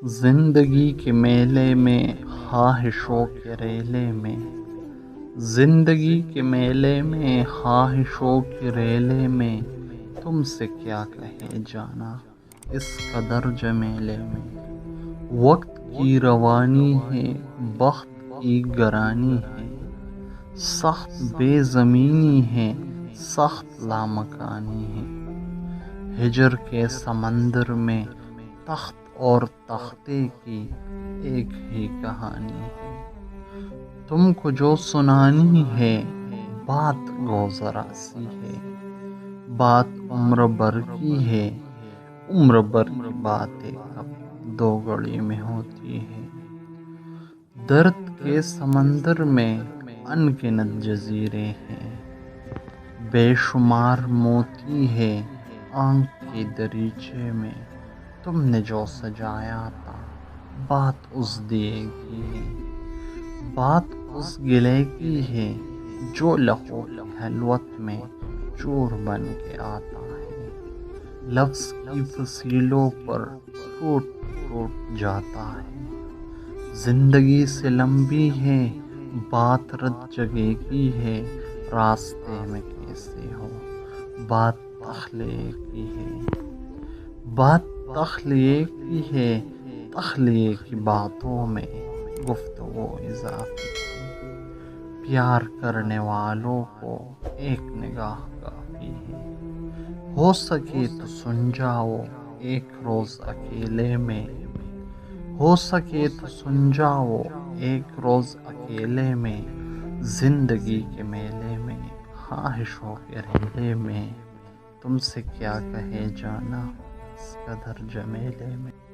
زندگی کے میلے میں خواہشوں کے ریلے میں، زندگی کے میلے میں خواہشوں کے ریلے میں، تم سے کیا کہے جانا اس قدر جمیلے میں۔ وقت کی روانی ہے، بخت کی گرانی ہے، سخت بے زمینی ہے، سخت لامکانی ہے۔ ہجر کے سمندر میں تخت اور تختے کی ایک ہی کہانی ہے۔ تم کو جو سنانی ہے بات گو ذرا سی ہے، بات عمر بھر کی ہے، عمر بھر کی باتیں کب دو گھڑی میں ہوتی ہے۔ درد کے سمندر میں ان گنت جزیرے ہیں، بے شمار موتی ہے آنکھ کے دریچے میں۔ تم نے جو سجایا تھا بات اس دیے کی ہے، بات اس گلے کی ہے جو لہو کی حلوت میں چور بن کے آتا ہے۔ لفظ کی فصیلوں پر ٹوٹ ٹوٹ جاتا ہے۔ زندگی سے لمبی ہے بات، رت جگہ کی ہے، راستے میں کیسے ہو بات تخلیے کی ہے۔ بات تخلیے کی ہے، تخلیے کی باتوں میں گفتگو اضافی ہے۔ پیار کرنے والوں کو ایک نگاہ کافی ہے، ہو سکے تو سن جاؤ ایک روز اکیلے میں، ہو سکے تو سن جاؤ ایک روز اکیلے میں۔ زندگی کے میلے میں خواہشوں کے ریلے میں، تم سے کیا کہے جانا اس قدر جمیلے میں۔